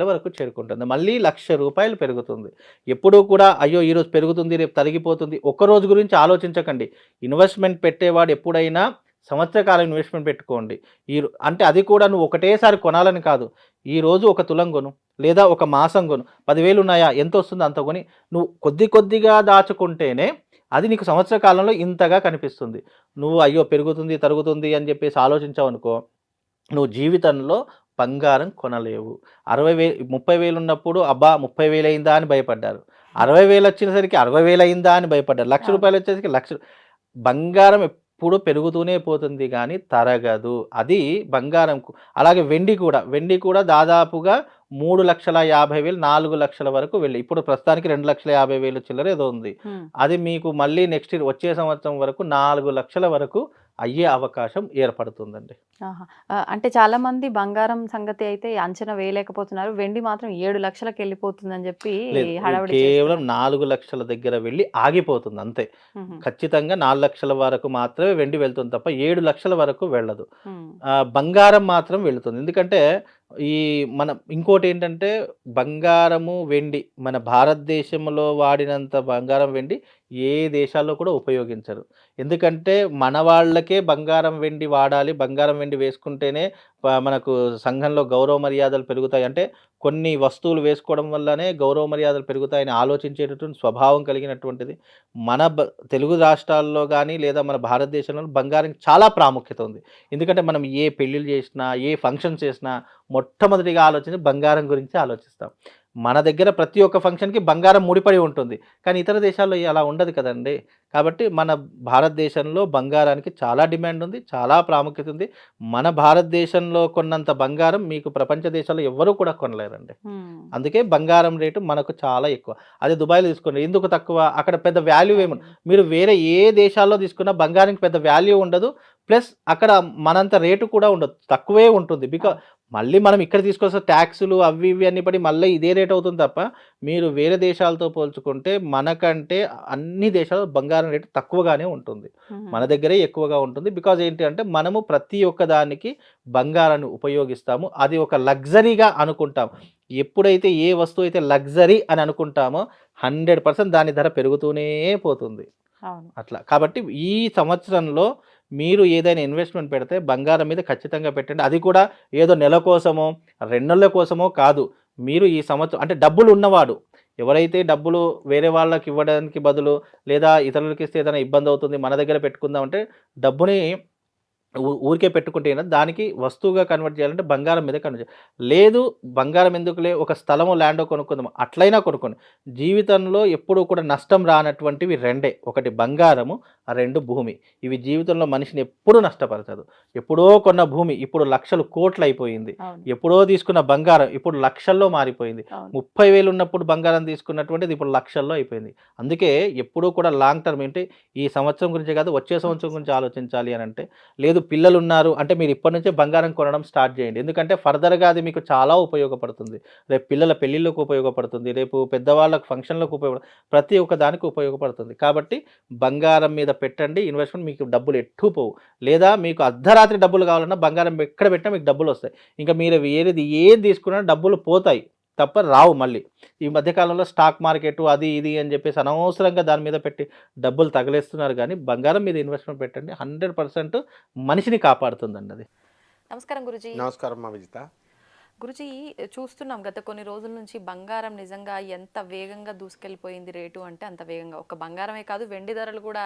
వరకు చేరుకుంటుంది. మళ్ళీ రూ. 1,00,000 పెరుగుతుంది. ఎప్పుడూ కూడా అయ్యో! ఈరోజు పెరుగుతుంది, రేపు తరిగిపోతుంది. ఒక్కరోజు గురించి ఆలోచించకండి. ఇన్వెస్ట్‌మెంట్ పెట్టేవాడు ఎప్పుడైనా సంవత్సర కాలం ఇన్వెస్ట్‌మెంట్ పెట్టుకోండి. అంటే అది కూడా నువ్వు ఒకటేసారి కొనాలని కాదు. ఈరోజు ఒక తులం కొను, లేదా ఒక మాసం కొను. 10,000 ఉన్నాయా? ఎంతొస్తుందో అంత కొని నువ్వు కొద్ది కొద్దిగా దాచుకుంటేనే అది నీకు సంవత్సర కాలంలో ఇంతగా కనిపిస్తుంది. నువ్వు అయ్యో! పెరుగుతుంది, తరుగుతుంది అని చెప్పేసి ఆలోచించావనుకో, నువ్వు జీవితంలో బంగారం కొనలేవు. 30,000 ఉన్నప్పుడు అబ్బా! 30,000 అయిందా అని భయపడ్డారు. 60,000 వచ్చేసరికి 60,000 అయిందా అని భయపడ్డారు. రూ. 1,00,000 వచ్చేసరికి బంగారం ఎప్పుడు పెరుగుతూనే పోతుంది గానీ తరగదు. అది బంగారంకు. అలాగే వెండి కూడా దాదాపుగా 3,50,000, 4,00,000 వరకు వెళ్ళి ఇప్పుడు ప్రస్తుతానికి 2,50,000 చిల్లర ఏదో ఉంది. ఉమ్. అది మీకు మళ్ళీ నెక్స్ట్ ఇయర్ వచ్చే సంవత్సరం వరకు 4,00,000 వరకు అయ్యే అవకాశం ఏర్పడుతుందండి. ఆహా! అంటే చాలా మంది బంగారం సంగతి అయితే అంచనా వేయలేకపోతున్నారు. వెండి మాత్రం 7 లక్షలకెళ్ళిపోతుందని చెప్పి లేదు, హడావిడి కేవలం చేస్తున్నారు. 4,00,000 దగ్గర వెళ్ళి ఆగిపోతుంది అంతే. హుహు. ఖచ్చితంగా 4,00,000 వరకు మాత్రమే వెండి వెళ్తుంది తప్ప 7,00,000 వరకు వెళ్ళదు. హ్మ్. బంగారం మాత్రం వెళుతుంది. ఎందుకంటే ఈ ఇంకోటేంటంటే బంగారము, వెండి మన భారతదేశంలో వాడినంత బంగారం, వెండి ఏ దేశాల్లో కూడా ఉపయోగించరు. ఎందుకంటే మన వాళ్ళకే బంగారం, వెండి వాడాలి. బంగారం, వెండి వేసుకుంటేనే మనకు సంఘంలో గౌరవ మర్యాదలు పెరుగుతాయి. అంటే కొన్ని వస్తువులు వేసుకోవడం వల్లనే గౌరవ మర్యాదలు పెరుగుతాయని ఆలోచించేటటువంటి స్వభావం కలిగినటువంటిది. మన తెలుగు రాష్ట్రాల్లో గానీ, లేదా మన భారతదేశంలో బంగారానికి చాలా ప్రాముఖ్యత ఉంది. ఎందుకంటే మనం ఏ పెళ్ళిళ్ళు చేసినా, ఏ ఫంక్షన్స్ చేసినా మొట్టమొదటిగా ఆలోచించి బంగారం గురించి ఆలోచిస్తాం. మన దగ్గర ప్రతి ఒక్క ఫంక్షన్‌కి బంగారం ముడిపడి ఉంటుంది. కానీ ఇతర దేశాల్లో అలా ఉండదు కదండీ! కాబట్టి మన భారతదేశంలో బంగారానికి చాలా డిమాండ్ ఉంది. చాలా ప్రాముఖ్యత ఉంది. మన భారతదేశంలో కొన్నంత బంగారం మీకు ప్రపంచ దేశాల్లో ఎవ్వరూ కూడా కొనలేరండి. హ్మ్. అందుకే బంగారం రేటు మనకు చాలా ఎక్కువ. అదే దుబాయ్‌లో తీసుకోండి. ఎందుకు తక్కువ? అక్కడ పెద్ద వాల్యూ మీరు వేరే ఏ దేశాల్లో తీసుకున్నా బంగారానికి పెద్ద వాల్యూ ఉండదు. ప్లస్ అక్కడ మనంత రేటు కూడా ఉండదు. తక్కువే ఉంటుంది. మళ్ళీ మనం ఇక్కడ తీసుకొస్తే ట్యాక్సులు అవి ఇవి అన్ని పడి మళ్ళీ ఇదే రేట్ అవుతుంది తప్ప, మీరు వేరే దేశాలతో పోల్చుకుంటే మనకంటే అన్ని దేశాల్లో బంగారం రేటు తక్కువగానే ఉంటుంది. హుహు. మన దగ్గరే ఎక్కువగా ఉంటుంది. బికాజ్ ఏంటి అంటే మనము ప్రతి ఒక్క దానికి బంగారాన్ని ఉపయోగిస్తాము. అది ఒక లగ్జరీగా అనుకుంటాం. ఎప్పుడైతే ఏ వస్తువు అయితే లగ్జరీ అని అనుకుంటామో 100% దాని ధర పెరుగుతూనే పోతుంది. అవును. అట్లా. కాబట్టి ఈ సంవత్సరంలో మీరు ఏదైనా ఇన్వెస్ట్‌మెంట్ పెడితే బంగారం మీద ఖచ్చితంగా పెట్టండి. అది కూడా ఏదో నెల కోసమో, 2 నెలల కోసమో కాదు. మీరు ఈ సంవత్సరం అంటే డబ్బులు ఉన్నవాడు, ఎవరైతే డబ్బులు వేరే వాళ్ళకి ఇవ్వడానికి బదులు లేదా ఇతరులకి ఇస్తే ఏదైనా ఇబ్బంది అవుతుంది, మన దగ్గర పెట్టుకుందాం అంటే డబ్బుని ఊరికే పెట్టుకుంటే దానికి వస్తువుగా కన్వర్ట్ చేయాలంటే బంగారం మీద కన్వర్ట్ చేయాలి. లేదు బంగారం ఎందుకులే ఒక స్థలమో, ల్యాండో కొనుక్కుందాం అట్లయినా కొనుక్కోండి. జీవితంలో ఎప్పుడూ కూడా నష్టం రానటువంటివి రెండే. ఒకటి బంగారము, 2 భూమి. ఇవి జీవితంలో మనిషిని ఎప్పుడూ నష్టపరచదు. ఎప్పుడో కొన్న భూమి ఇప్పుడు లక్షలు, కోట్లు అయిపోయింది. అవును. ఎప్పుడో తీసుకున్న బంగారం ఇప్పుడు లక్షల్లో మారిపోయింది. అవును. 30,000 ఉన్నప్పుడు బంగారం తీసుకున్నటువంటిది ఇప్పుడు లక్షల్లో అయిపోయింది. అందుకే ఎప్పుడూ కూడా లాంగ్ టర్మ్ ఏంటి ఈ సంవత్సరం గురించే కాదు వచ్చే సంవత్సరం గురించి ఆలోచించాలి అని అంటే, లేదు పిల్లలున్నారు అంటే మీరు ఇప్పటి నుంచే బంగారం కొనడం స్టార్ట్ చేయండి. ఎందుకంటే ఫర్దర్‌గా అది మీకు చాలా ఉపయోగపడుతుంది. రేపు పిల్లల పెళ్ళిళ్ళకు ఉపయోగపడుతుంది. రేపు పెద్దవాళ్ళకి ఫంక్షన్‌లకు ప్రతి ఒక్క దానికి ఉపయోగపడుతుంది. కాబట్టి బంగారం మీద పెట్టండి ఇన్వెస్ట్‌మెంట్. మీకు డబ్బులు ఎటు పోవు. లేదా మీకు అర్ధరాత్రి డబ్బులు కావాలన్నా బంగారం ఎక్కడ పెట్టినా మీకు డబ్బులొస్తాయి. ఇంకా మీరు ఏది తీసుకున్నా డబ్బులు పోతాయి తప్ప రావు మళ్ళీ. ఈ మధ్య కాలంలో స్టాక్ మార్కెట్ అది ఇది అని చెప్పేసి అనవసరంగా దాని మీద పెట్టి డబ్బులు తగిలేస్తున్నారు గానీ, బంగారం మీద ఇన్వెస్ట్‌మెంట్ పెట్టండి. 100% మనిషిని కాపాడుతుందండి అది. నమస్కారం గురుజీ. నమస్కారం మా విజిత. గురుజీ, చూస్తున్నాం గత కొన్ని రోజుల నుంచి బంగారం నిజంగా ఎంత వేగంగా దూసుకెళ్ళిపోయింది రేటు అంటే అంత వేగంగా. ఒక బంగారమే కాదు, వెండి ధరలు కూడా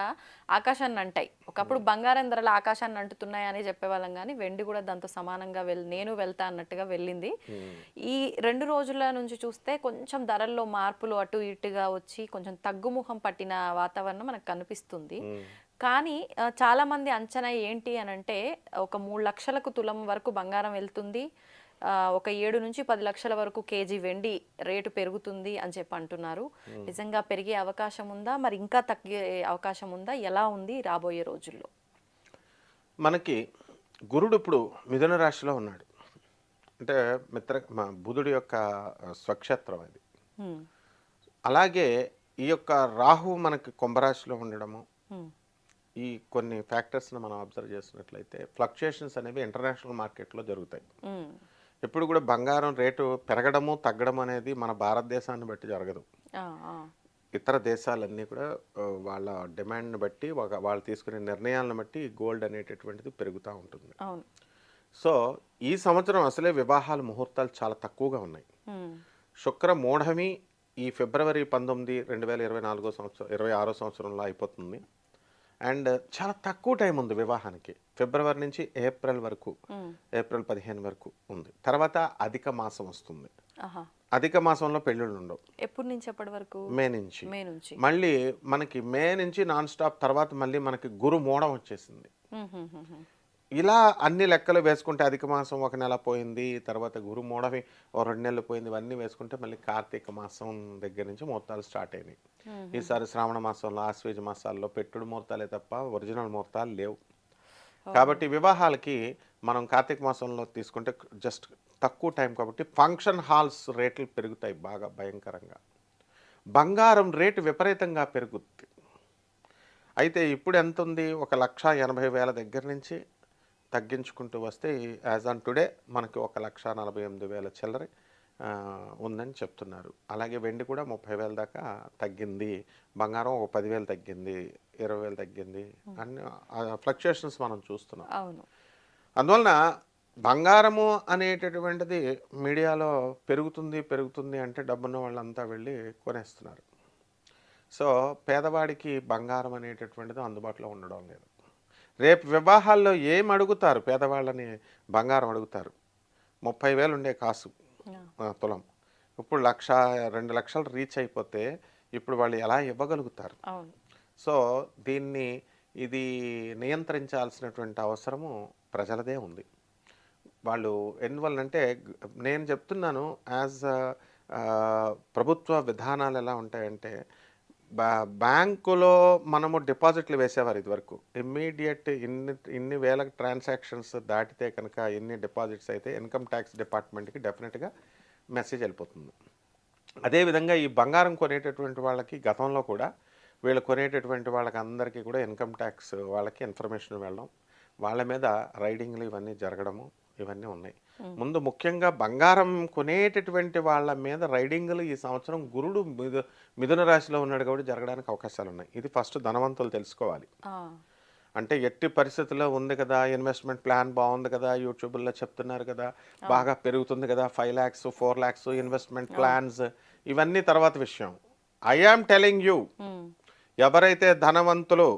ఆకాశాన్ని అంటాయి. ఒకప్పుడు బంగారం ధరలు ఆకాశాన్ని అంటుతున్నాయని చెప్పేవాళ్ళం, కానీ వెండి కూడా దాంతో సమానంగా నేను వెళ్తా అన్నట్టుగా వెళ్ళింది. ఈ 2 రోజుల నుంచి చూస్తే కొంచెం ధరల్లో మార్పులు అటు ఇటుగా వచ్చి కొంచెం తగ్గుముఖం పట్టిన వాతావరణం మనకు కనిపిస్తుంది. కానీ చాలా మంది అంచనా ఏంటి అని అంటే, ఒక 3 లక్షలకు తులం వరకు బంగారం వెళ్తుంది, ఒక 7 నుంచి 10 లక్షల వరకు కేజీ వెండి రేటు పెరుగుతుంది అని చెప్పి అంటున్నారు. నిజంగా పెరిగే అవకాశం ఉందా, మరి ఇంకా తగ్గే అవకాశం ఉందా, ఎలా ఉంది రాబోయే రోజుల్లో? మనకి గురుడు ఇప్పుడు మిథున రాశిలో ఉన్నాడు, అంటే బుధుడి యొక్క స్వక్షేత్రం అది. అలాగే ఈ యొక్క రాహు మనకి కుంభరాశిలో ఉండడము, ఈ కొన్ని ఫ్యాక్టర్స్ని మనం అబ్జర్వ్ చేసినట్లయితే ఫ్లక్చుయేషన్స్ అనేవి ఇంటర్నేషనల్ మార్కెట్లో జరుగుతాయి. ఎప్పుడు కూడా బంగారం రేటు పెరగడము తగ్గడం అనేది మన భారతదేశాన్ని బట్టి జరగదు. ఇతర దేశాలన్నీ కూడా వాళ్ళ డిమాండ్ని బట్టి వాళ్ళు తీసుకునే నిర్ణయాలను బట్టి గోల్డ్ అనేటటువంటిది పెరుగుతూ ఉంటుంది. సో ఈ సంవత్సరం అసలే వివాహాల ముహూర్తాలు చాలా తక్కువగా ఉన్నాయి. శుక్ర మూఢమి ఈ ఫిబ్రవరి 19, 2024 సంవత్సరం 26వ సంవత్సరంలో అయిపోతుంది. అండ్ చాలా తక్కువ టైం ఉంది వివాహానికి. ఫిబ్రవరి నుంచి ఏప్రిల్ వరకు, ఏప్రిల్ 15 వరకు ఉంది. తర్వాత అధిక మాసం వస్తుంది. అధిక మాసంలో పెళ్ళిళ్ళు ఉండవు. ఎప్పటి నుంచి ఎప్పటి వరకు? మే నుంచి. మళ్ళీ మనకి మే నుంచి నాన్ స్టాప్ తర్వాత మళ్ళీ మనకి గురు మూఢం వచ్చేసింది. ఇలా అన్ని లెక్కలు వేసుకుంటే అధిక మాసం 1 నెల పోయింది, తర్వాత గురు మూఢమి 2 నెలలు పోయింది, ఇవన్నీ వేసుకుంటే మళ్ళీ కార్తీక మాసం దగ్గర నుంచి ముహూర్తాలు స్టార్ట్ అయినాయి. ఈసారి శ్రావణ మాసంలో, ఆశ్వేజ మాసాల్లో పెట్టుడు ముహూర్తాలే తప్ప ఒరిజినల్ ముహూర్తాలు లేవు. కాబట్టి వివాహాలకి మనం కార్తీక మాసంలో తీసుకుంటే జస్ట్ తక్కువ టైం కాబట్టి ఫంక్షన్ హాల్స్ రేట్లు పెరుగుతాయి బాగా భయంకరంగా. బంగారం రేటు విపరీతంగా పెరుగుద్ది. అయితే ఇప్పుడు ఎంత ఉంది? 1,80,000 దగ్గర నుంచి తగ్గించుకుంటూ వస్తే యాజ్ ఆన్ టుడే మనకి 1,48,000 చిల్లర ఉందని చెప్తున్నారు. అలాగే వెండి కూడా 30,000 దాకా తగ్గింది, బంగారం ఒక 10,000 తగ్గింది, 20,000 తగ్గింది, అన్ని ఫ్లక్చుయేషన్స్ మనం చూస్తున్నాం. అందువలన బంగారము అనేటటువంటిది మీడియాలో పెరుగుతుంది అంటే డబ్బున్న వాళ్ళంతా వెళ్ళి కొనేస్తున్నారు. సో పేదవాడికి బంగారం అనేటటువంటిది అందుబాటులో ఉండడం లేదు. రేపు వివాహాల్లో ఏం అడుగుతారు? పేదవాళ్ళని బంగారం అడుగుతారు. 30,000 ఉండే కాసు తులం ఇప్పుడు 1,00,000, 2 లక్షలు రీచ్ అయిపోతే ఇప్పుడు వాళ్ళు ఎలా ఇవ్వగలుగుతారు? సో ఇది నియంత్రించాల్సినటువంటి అవసరము ప్రజలదే ఉంది. వాళ్ళు ఎందువల్లంటే నేను చెప్తున్నాను, యాజ్ ప్రభుత్వ విధానాలు ఎలా ఉంటాయంటే, బ్యాంకులో మనము డిపాజిట్లు వేసేవారు ఇదివరకు. ఇమ్మీడియట్ ఇన్ని వేల ట్రాన్సాక్షన్స్ దాటితే కనుక ఎన్ని డిపాజిట్స్ అయితే ఇన్కమ్ ట్యాక్స్ డిపార్ట్మెంట్కి డెఫినెట్గా మెసేజ్ వెళ్ళిపోతుంది. అదేవిధంగా ఈ బంగారం కొనేటటువంటి వాళ్ళకి గతంలో కూడా వీళ్ళు కొనేటటువంటి వాళ్ళకి అందరికీ కూడా ఇన్కమ్ ట్యాక్స్ వాళ్ళకి ఇన్ఫర్మేషన్ వెళ్ళడం, వాళ్ళ మీద రైడింగ్లు ఇవన్నీ జరగడము ఇవన్నీ ఉన్నాయి. ముందు ముఖ్యంగా బంగారం కొనేటటువంటి వాళ్ళ మీద రైడింగ్లు ఈ సంవత్సరం గురుడు మిథున రాశిలో ఉన్నాడు కాబట్టి జరగడానికి అవకాశాలు ఉన్నాయి. ఇది ఫస్ట్ ధనవంతులు తెలుసుకోవాలి. అంటే ఎట్టి పరిస్థితుల్లో ఉంది కదా, ఇన్వెస్ట్మెంట్ ప్లాన్ బాగుంది కదా, యూట్యూబ్లో చెప్తున్నారు కదా, బాగా పెరుగుతుంది కదా, 5 lakhs 4 lakhs ఇన్వెస్ట్మెంట్ ప్లాన్స్, ఇవన్నీ తర్వాత విషయం. ఐ యామ్ టెలింగ్ యూ, ఎవరైతే ధనవంతులు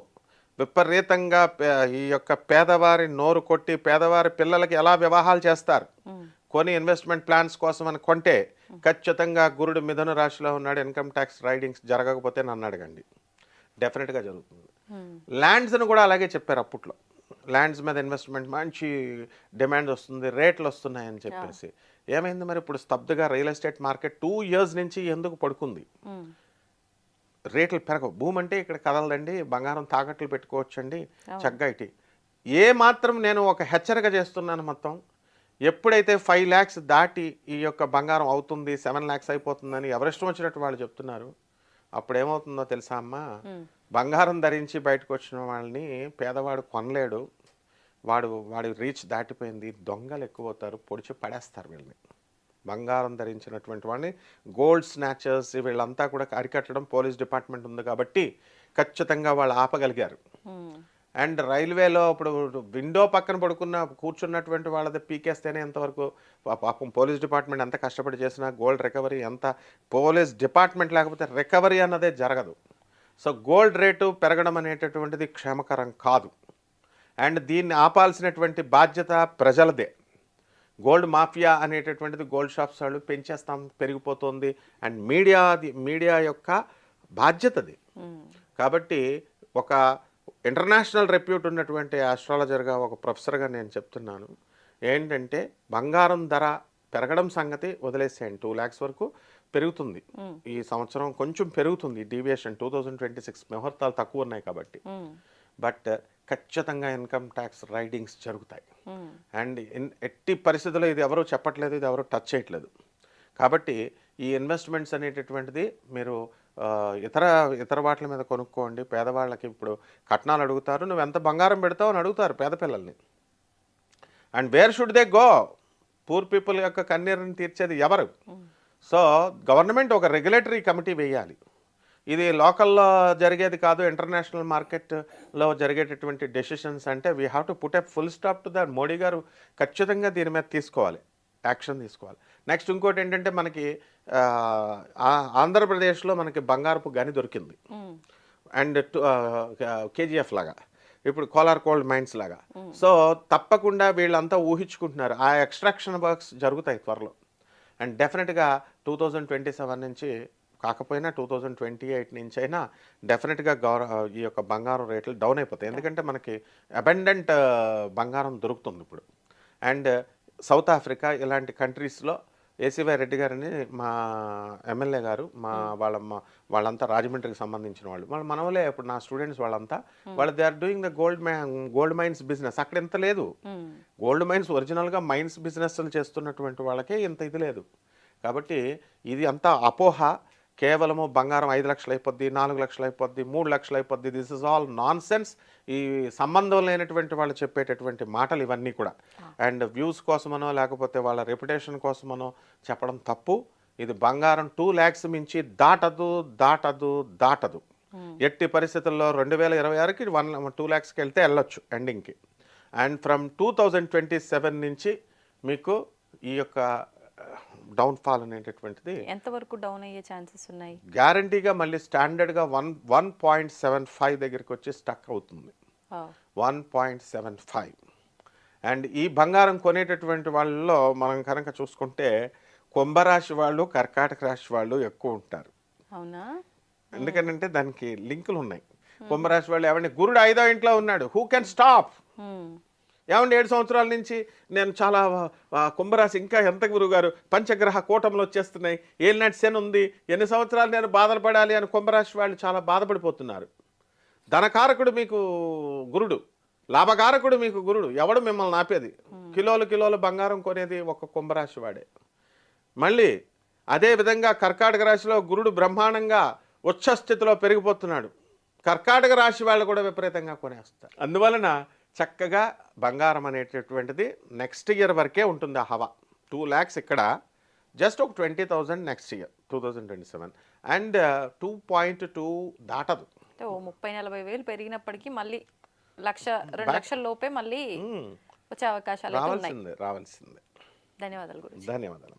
విపరీతంగా ఈ యొక్క పేదవారి నోరు కొట్టి పేదవారి పిల్లలకి ఎలా వివాహాలు చేస్తారు కొని ఇన్వెస్ట్మెంట్ ప్లాన్స్ కోసం అని కొంటే ఖచ్చితంగా గురుడు మిథున రాశిలో ఉన్నాడు, ఇన్కమ్ ట్యాక్స్ రైడింగ్స్ జరగకపోతే నన్ను అడగండి, డెఫినెట్గా జరుగుతుంది. ల్యాండ్స్ని కూడా అలాగే చెప్పారు అప్పట్లో, ల్యాండ్స్ మీద ఇన్వెస్ట్మెంట్ మంచి డిమాండ్ వస్తుంది, రేట్లు వస్తున్నాయని చెప్పేసి. ఏమైంది మరి? ఇప్పుడు స్తబ్దుగా రియల్ ఎస్టేట్ మార్కెట్ 2 years నుంచి ఎందుకు పడుకుంది? రేట్లు పెరగవు. భూమి అంటే ఇక్కడ కదలదండి, బంగారం తాకట్లు పెట్టుకోవచ్చండి చక్కగా. ఏ మాత్రం నేను ఒక హెచ్చరిక చేస్తున్నాను, మొత్తం ఎప్పుడైతే 5 lakhs దాటి ఈ యొక్క బంగారం అవుతుంది, 7 lakhs అయిపోతుందని ఎవరిష్టం వచ్చినట్టు వాళ్ళు చెప్తున్నారు, అప్పుడు ఏమవుతుందో తెలుసా అమ్మా? బంగారం ధరించి బయటకు వచ్చిన వాళ్ళని పేదవాడు కొనలేడు, వాడి రీచ్ దాటిపోయింది, దొంగలు ఎక్కువ అవుతారు, పొడిచి పడేస్తారు వీళ్ళని. బంగారం ధరించినటువంటి వాళ్ళని గోల్డ్ స్నాచర్స్ వీళ్ళంతా కూడా అరికట్టడం పోలీస్ డిపార్ట్మెంట్ ఉంది కాబట్టి ఖచ్చితంగా వాళ్ళు ఆపగలిగారు. అండ్ రైల్వేలో ఇప్పుడు విండో పక్కన కూర్చున్నటువంటి వాళ్ళది పీకేస్తేనే ఎంతవరకు పాపం పోలీస్ డిపార్ట్మెంట్ ఎంత కష్టపడి చేసినా గోల్డ్ రికవరీ ఎంత, పోలీస్ డిపార్ట్మెంట్ లేకపోతే రికవరీ అన్నదే జరగదు. సో గోల్డ్ రేటు పెరగడం అనేటటువంటిది క్షేమకరం కాదు. అండ్ దీన్ని ఆపాల్సినటువంటి బాధ్యత ప్రజలదే. గోల్డ్ మాఫియా అనేటటువంటిది గోల్డ్ షాప్స్ వాళ్ళు పెంచేస్తాం, పెరిగిపోతుంది, అండ్ మీడియా యొక్క బాధ్యతది. కాబట్టి ఒక ఇంటర్నేషనల్ రెప్యూట్ ఉన్నటువంటి ఆస్ట్రాలజర్గా, ఒక ప్రొఫెసర్గా నేను చెప్తున్నాను ఏంటంటే, బంగారం ధర పెరగడం సంగతి వదిలేసేయండి. 2 lakhs వరకు పెరుగుతుంది ఈ సంవత్సరం, కొంచెం పెరుగుతుంది డీవియేషన్. 2026 ముహూర్తాలు తక్కువ ఉన్నాయి కాబట్టి. బట్ ఖచ్చితంగా ఇన్కమ్ ట్యాక్స్ రైడింగ్స్ జరుగుతాయి. అండ్ ఎట్టి పరిస్థితుల్లో ఇది ఎవరు చెప్పట్లేదు, ఇది ఎవరు టచ్ చేయట్లేదు. కాబట్టి ఈ ఇన్వెస్ట్మెంట్స్ అనేటటువంటిది మీరు ఇతర వాటి మీద కొనుక్కోండి. పేదవాళ్ళకి ఇప్పుడు కట్నాలు అడుగుతారు, నువ్వు ఎంత బంగారం పెడతావు అని అడుగుతారు పేద పిల్లల్ని. And wear should they go? Poor people యొక్క కన్నీరుని తీర్చేది ఎవరు? సో గవర్నమెంట్ ఒక రెగ్యులేటరీ కమిటీ వేయాలి. ఇది లోకల్లో జరిగేది కాదు, ఇంటర్నేషనల్ మార్కెట్లో జరిగేటటువంటి డెసిషన్స్. అంటే we have to put a full stop to that. Modi గారు ఖచ్చితంగా దీని మీద తీసుకోవాలి, యాక్షన్ తీసుకోవాలి. నెక్స్ట్ ఇంకోటి ఏంటంటే, మనకి ఆంధ్రప్రదేశ్లో మనకి బంగారపు గని దొరికింది. అండ్ కేజీఎఫ్ లాగా, ఇప్పుడు కోలార్ గోల్డ్ మైన్స్ లాగా. సో తప్పకుండా వీళ్ళంతా ఊహించుకుంటున్నారు, ఆ ఎక్స్ట్రాక్షన్ వర్క్స్ జరుగుతాయి త్వరలో. అండ్ డెఫినెట్గా 2027 నుంచి కాకపోయినా 2028 నుంచి అయినా డెఫినెట్గా ఈ యొక్క బంగారం రేట్లు డౌన్ అయిపోతాయి. ఎందుకంటే మనకి అబండెంట్ బంగారం దొరుకుతుంది ఇప్పుడు. అండ్ సౌత్ ఆఫ్రికా ఇలాంటి కంట్రీస్లో ఏసీవై రెడ్డి గారిని, మా ఎమ్మెల్యే గారు, వాళ్ళంతా రాజమండ్రికి సంబంధించిన వాళ్ళు మనవలే. ఇప్పుడు నా స్టూడెంట్స్ వాళ్ళంతా they are doing the gold mines business. అక్కడ ఇంత లేదు. గోల్డ్ మైన్స్ ఒరిజినల్గా మైన్స్ బిజినెస్లు చేస్తున్నటువంటి వాళ్ళకే ఇంత ఇది లేదు. కాబట్టి ఇది అంతా అపోహ. కేవలము బంగారం 5 లక్షలు అయిపోద్ది, 4 లక్షలు అయిపోద్ది, 3 లక్షలు అయిపోద్ది. This is all non sense. ఈ సంబంధం లేనటువంటి వాళ్ళు చెప్పేటటువంటి మాటలు ఇవన్నీ కూడా. అండ్ వ్యూస్ కోసమనో లేకపోతే వాళ్ళ రెప్యుటేషన్ కోసమనో చెప్పడం తప్పు. ఇది బంగారం 2 lakhs మించి దాటదు. ఎట్టి పరిస్థితుల్లో 2026కి 2 lakhsకి వెళ్తే వెళ్ళొచ్చు ఎండింగ్కి. అండ్ ఫ్రమ్ 2027 నుంచి మీకు ఈ యొక్క డౌన్ఫాల్ అనేటటువంటిది ఎంతవరకు డౌన్ అయ్యే ఛాన్సెస్ ఉన్నాయి? గ్యారంటీగా మళ్ళీ స్టాండర్డ్గా 1.75 దగ్గరికి వచ్చి స్టక్ అవుతుంది. 1.75. అండ్ ఈ బంగారం కొనేటటువంటి వాళ్ళలో మనం కనుక చూసుకుంటే కుంభరాశి వాళ్ళు, కర్కాటక రాశి వాళ్ళు ఎక్కువ ఉంటారు. అవునా? ఎందుకంటే దానికి లింకులు ఉన్నాయి. కుంభరాశి వాళ్ళు ఏమంటే, గురుడు 5వ ఇంట్లో ఉన్నాడు, హూ కెన్ స్టాప్? ఏమంటే 7 సంవత్సరాల నుంచి నేను చాలా కుంభరాశి ఇంకా ఎంత గురుగారు, పంచగ్రహ కూటములు వచ్చేస్తున్నాయి, ఏలినాటి శని ఉంది, ఎన్ని సంవత్సరాలు నేను బాధలు పడాలి అని కుంభరాశి వాళ్ళు చాలా బాధపడిపోతున్నారు. ధనకారకుడు మీకు గురుడు, లాభకారకుడు మీకు గురుడు. ఎవడు మిమ్మల్ని ఆపేది? కిలోలు బంగారం కొనేది ఒక కుంభరాశి వాడే. మళ్ళీ అదేవిధంగా కర్కాటక రాశిలో గురుడు బ్రహ్మాండంగా ఉచ్చస్థితిలో పెరిగిపోతున్నాడు. కర్కాటక రాశి వాళ్ళు కూడా విపరీతంగా కొనేస్తారు. అందువలన చక్కగా బంగారం అనేటటువంటిది నెక్స్ట్ ఇయర్ వరకే ఉంటుంది ఆ హవా. 2 lakhs ఇక్కడ, జస్ట్ ఒక 20,000 నెక్స్ట్ ఇయర్ 2027. అండ్ 2.2 దాటదు. 30-40 వేలు పెరిగినప్పటికీ మళ్ళీ 1-2 లక్షల లోపే మళ్ళీ వచ్చే అవకాశాలు రావాల్సిందే. ధన్యవాదాలు గురించి. ధన్యవాదాలు.